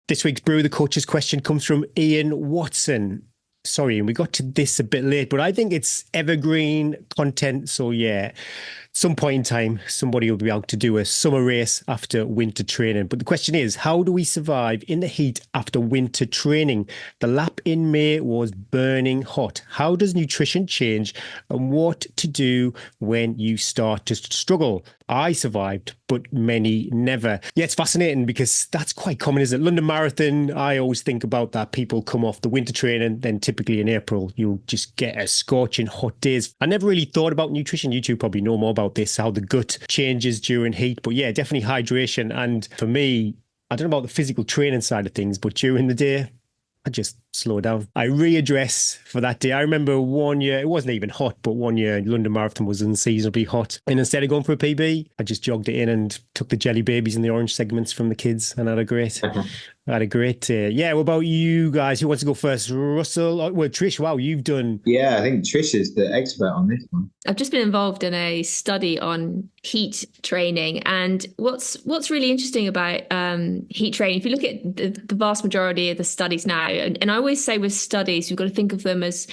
This week's Brew the Coaches question comes from Ian Watson. Sorry, we got to this a bit late, but I think it's evergreen content. So yeah, some point in time, somebody will be able to do a summer race after winter training. But the question is, how do we survive in the heat after winter training? The lap in May was burning hot. How does nutrition change and what to do when you start to struggle? I survived, but many never. Yeah, it's fascinating because that's quite common, isn't it? London Marathon, I always think about that. People come off the winter training, then typically in April, you'll just get a scorching hot days. I never really thought about nutrition. You two probably know more about this, how the gut changes during heat. But yeah, definitely hydration. And for me, I don't know about the physical training side of things, but during the day, I just slow down. I readdress for that day. I remember one year, it wasn't even hot, but one year London Marathon was unseasonably hot. And instead of going for a PB, I just jogged it in and took the jelly babies and the orange segments from the kids and had a great day. Yeah, what about you guys? Who wants to go first? Russell? Well, Trish, wow, you've done... Yeah, I think Trish is the expert on this one. I've just been involved in a study on heat training, and what's really interesting about heat training, if you look at the vast majority of the studies now, and I always say with studies, you've got to think of them as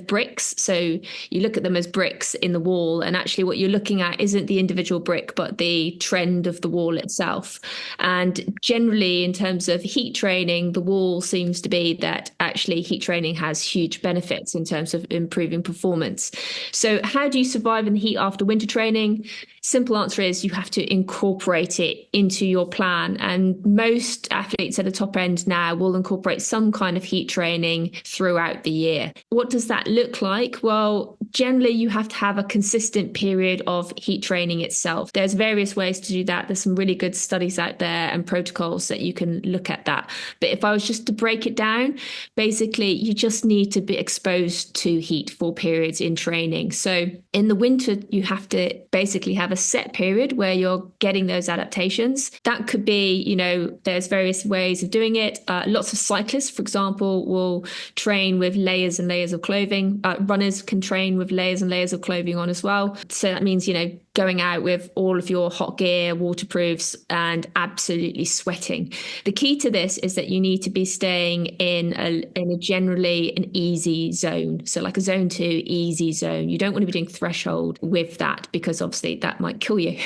bricks. So you look at them as bricks in the wall, and actually what you're looking at isn't the individual brick, but the trend of the wall itself. And generally, in terms of heat training, the wall seems to be that actually heat training has huge benefits in terms of improving performance. So how do you survive in the heat after winter training? Simple answer is you have to incorporate it into your plan. And most athletes at the top end now will incorporate some kind of heat training throughout the year. What does that look like? Well, generally you have to have a consistent period of heat training itself. There's various ways to do that. There's some really good studies out there and protocols that you can look at that. But if I was just to break it down, basically you just need to be exposed to heat for periods in training. So in the winter, you have to basically have a set period where you're getting those adaptations. That could be, there's various ways of doing it. Lots of cyclists, for example, will train with layers and layers of clothing. Runners can train with layers and layers of clothing on as well. So that means, going out with all of your hot gear, waterproofs, and absolutely sweating. The key to this is that you need to be staying in a generally an easy zone. So like a zone 2 easy zone. You don't want to be doing threshold with that because obviously that might kill you.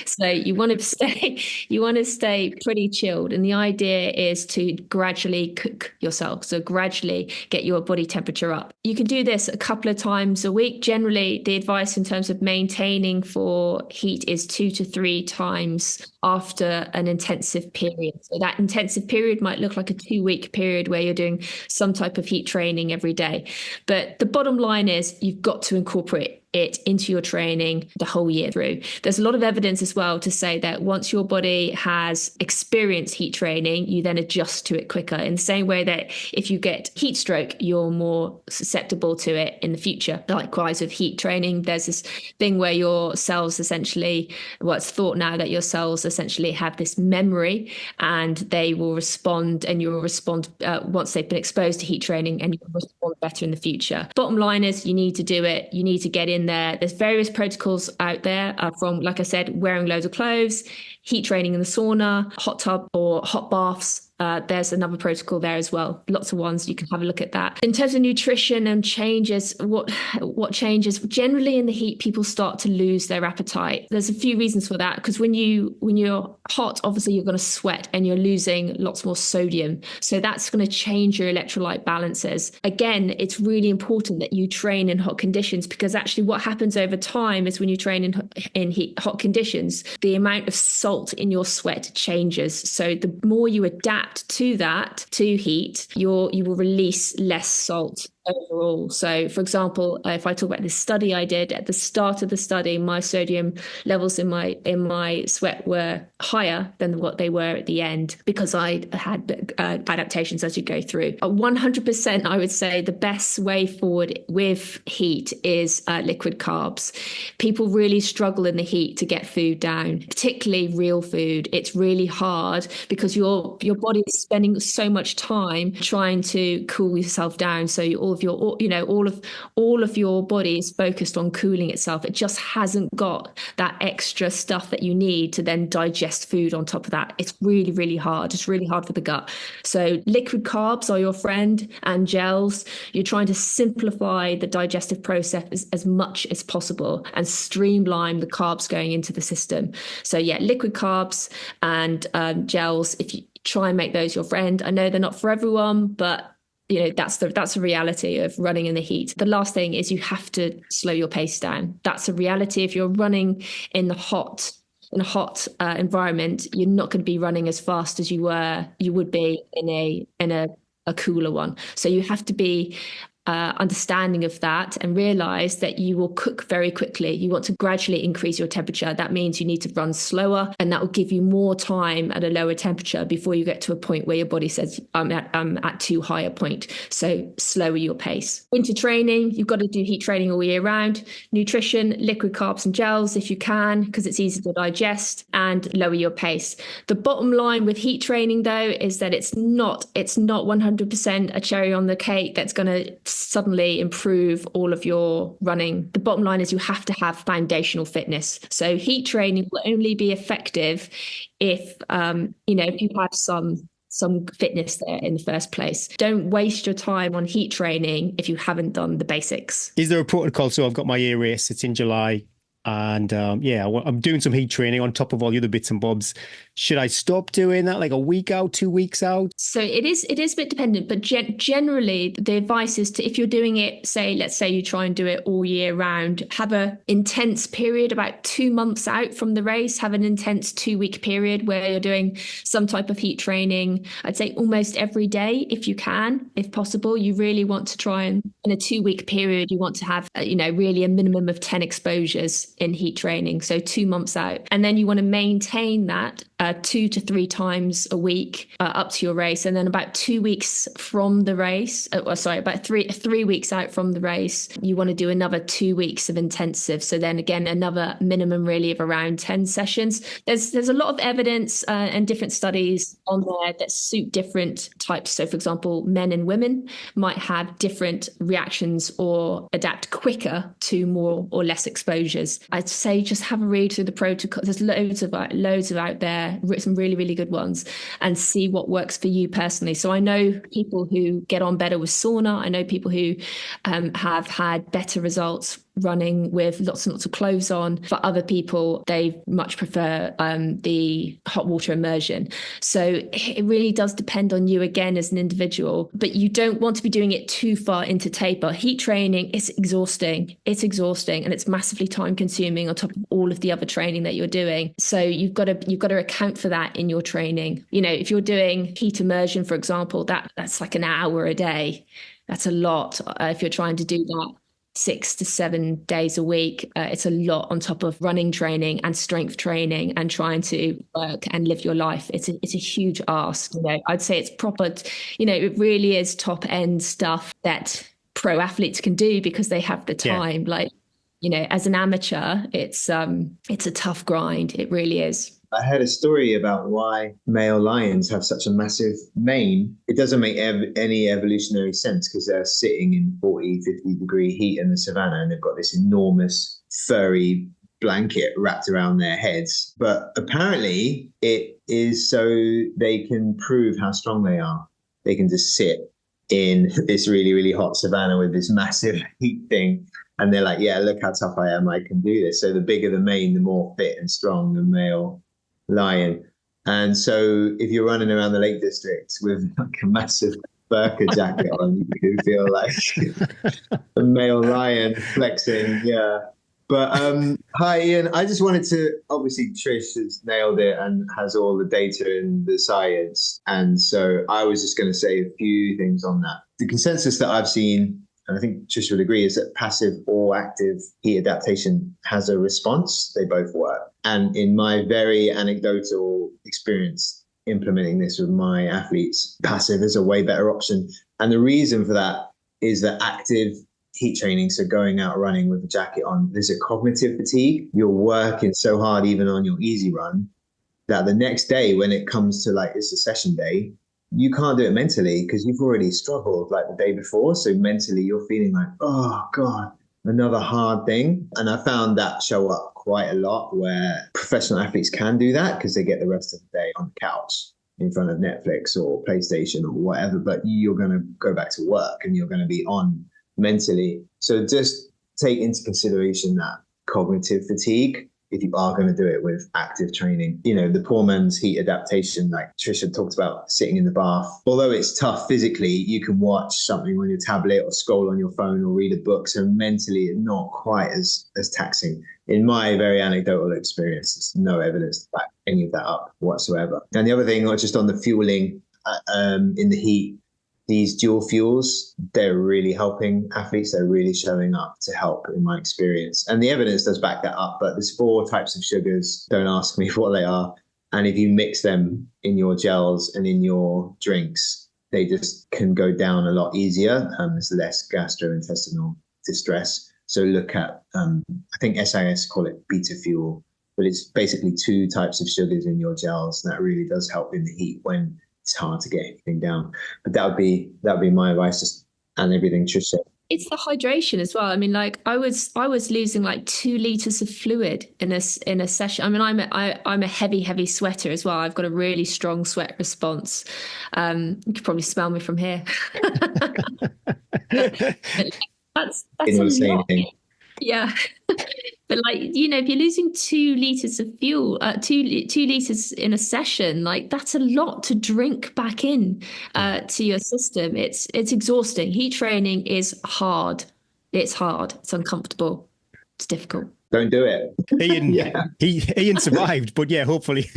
So you want to stay pretty chilled. And the idea is to gradually cook yourself. So gradually get your body temperature up. You can do this a couple of times a week. Generally, the advice in terms of maintaining for heat is 2 to 3 times after an intensive period. So that intensive period might look like a 2-week period where you're doing some type of heat training every day. But the bottom line is you've got to incorporate it into your training the whole year through. There's a lot of evidence as well to say that once your body has experienced heat training, you then adjust to it quicker. In the same way that if you get heat stroke, you're more susceptible to it in the future. Likewise with heat training, there's this thing where your cells essentially, it's thought now that your cells essentially have this memory and they will respond, and you'll respond once they've been exposed to heat training, and you'll respond better in the future. Bottom line is you need to do it. You need to get in there. There's various protocols out there from, like I said, wearing loads of clothes, heat training in the sauna, hot tub or hot baths. There's another protocol there as well. Lots of ones. You can have a look at that. In terms of nutrition and changes, what changes? Generally in the heat, people start to lose their appetite. There's a few reasons for that, because when you're hot, obviously you're going to sweat and you're losing lots more sodium. So that's going to change your electrolyte balances. Again, it's really important that you train in hot conditions, because actually what happens over time is when you train in hot conditions, the amount of salt in your sweat changes. So the more you adapt to heat, you will release less salt overall. So for example, if I talk about this study I did at the start of the study, my sodium levels in my sweat were higher than what they were at the end, because I had adaptations as you go through. 100%, I would say the best way forward with heat is liquid carbs. People really struggle in the heat to get food down, particularly real food. It's really hard because your body is spending so much time trying to cool yourself down. So all of your, you know, all of your body is focused on cooling itself. It just hasn't got that extra stuff that you need to then digest food on top of that. It's really, really hard. It's really hard for the gut. So liquid carbs are your friend, and gels. You're trying to simplify the digestive process as much as possible and streamline the carbs going into the system. So yeah, liquid carbs and gels, if you try and make those your friend. I know they're not for everyone, but you know, that's the reality of running in the heat. The last thing is you have to slow your pace down. That's a reality. If you're running in a hot environment, you're not going to be running as fast as you would be in a cooler one. So you have to be understanding of that and realize that you will cook very quickly. You want to gradually increase your temperature. That means you need to run slower, and that will give you more time at a lower temperature before you get to a point where your body says, I'm at too high a point. So slower your pace. Winter training, you've got to do heat training all year round. Nutrition, liquid carbs and gels if you can, because it's easy to digest, and lower your pace. The bottom line with heat training though is that it's not 100% a cherry on the cake that's going to suddenly improve all of your running. The bottom line is you have to have foundational fitness. So heat training will only be effective if if you have some fitness there in the first place. Don't waste your time on heat training if you haven't done the basics. Is there a protocol? So I've got my A race. It's in July. And I'm doing some heat training on top of all the other bits and bobs. Should I stop doing that like a week out, 2 weeks out? So it is a bit dependent, but generally the advice is to, if you're doing it, let's say you try and do it all year round, have a intense period about 2 months out from the race, have an intense 2-week period where you're doing some type of heat training. I'd say almost every day if you can, if possible. You really want to try and, in a 2-week period, you want to have really a minimum of 10 exposures in heat training, so 2 months out, and then you want to maintain that 2 to 3 times a week up to your race, and then about 2 weeks from the race, about three weeks out from the race, you want to do another 2 weeks of intensive. So then again, another minimum really of around 10 sessions. There's a lot of evidence and different studies on there that suit different types. So for example, men and women might have different reactions or adapt quicker to more or less exposures. I'd say just have a read through the protocol. There's loads of out there, some really, really good ones, and see what works for you personally. So I know people who get on better with sauna. I know people who have had better results running with lots and lots of clothes on. For other people, they much prefer the hot water immersion. So it really does depend on you again as an individual, but you don't want to be doing it too far into taper. Heat training is exhausting. It's exhausting and it's massively time consuming on top of all of the other training that you're doing. So you've got to account for that in your training. If you're doing heat immersion, for example, that's like an hour a day. That's a lot. If you're trying to do that 6 to 7 days a week, it's a lot on top of running training and strength training and trying to work and live your life. It's a huge ask. I'd say it's proper. It really is top end stuff that pro athletes can do because they have the time. Yeah. As an amateur, it's a tough grind. It really is. I heard a story about why male lions have such a massive mane. It doesn't make any evolutionary sense because they're sitting in 40, 50 degree heat in the savannah and they've got this enormous furry blanket wrapped around their heads. But apparently it is so they can prove how strong they are. They can just sit in this really, really hot savannah with this massive heat thing. And they're like, yeah, look how tough I am. I can do this. So the bigger the mane, the more fit and strong the male lion. And so if you're running around the Lake District with like a massive burqa jacket on, you do feel like a male lion flexing. Yeah. But hi, Ian. I just wanted to, obviously Trish has nailed it and has all the data and the science. And so I was just going to say a few things on that. The consensus that I've seen, and I think Trish would agree, is that passive or active heat adaptation has a response. They both work. And in my very anecdotal experience implementing this with my athletes, passive is a way better option. And the reason for that is that active heat training, so going out running with a jacket on, there's a cognitive fatigue. You're working so hard even on your easy run that the next day when it comes to like it's a session day, you can't do it mentally because you've already struggled like the day before. So mentally you're feeling like, oh God, another hard thing. And I found that show up quite a lot where professional athletes can do that because they get the rest of the day on the couch in front of Netflix or PlayStation or whatever, but you're going to go back to work and you're going to be on mentally. So just take into consideration that cognitive fatigue if you are going to do it with active training. You know, the poor man's heat adaptation, like Trisha talked about, sitting in the bath. Although it's tough physically, you can watch something on your tablet or scroll on your phone or read a book. So mentally, it's not quite as taxing. In my very anecdotal experience, there's no evidence to back any of that up whatsoever. And the other thing, just on the fueling in the heat, these dual fuels, they're really helping athletes. They're really showing up to help in my experience. And the evidence does back that up. But there's 4 types of sugars. Don't ask me what they are. And if you mix them in your gels and in your drinks, they just can go down a lot easier. There's less gastrointestinal distress. So look at, I think SIS call it beta fuel, but it's basically 2 types of sugars in your gels. And that really does help in the heat when it's hard to get anything down. But that would be my advice, and everything Trish said. It's the hydration as well. I mean, like I was losing like 2 liters of fluid in a session. I mean, I'm a heavy sweater as well. I've got a really strong sweat response. You could probably smell me from here. That's a lot. Yeah. But like, you know, if you're losing 2 liters of fuel, 2 liters in a session, like that's a lot to drink back in to your system. It's exhausting. Heat training is hard. It's hard. It's uncomfortable. It's difficult. Don't do it. Ian, Ian survived, but yeah, hopefully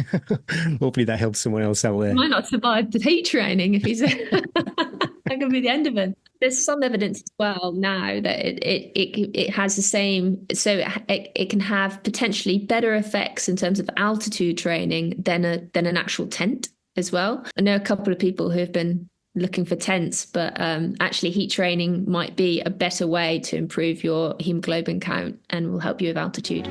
that helps someone else out there. He might not survive the heat training if he's that could be the end of it. There's some evidence as well now that it has the same, so it can have potentially better effects in terms of altitude training than an actual tent as well. I know a couple of people who have been looking for tents, but actually heat training might be a better way to improve your hemoglobin count and will help you with altitude.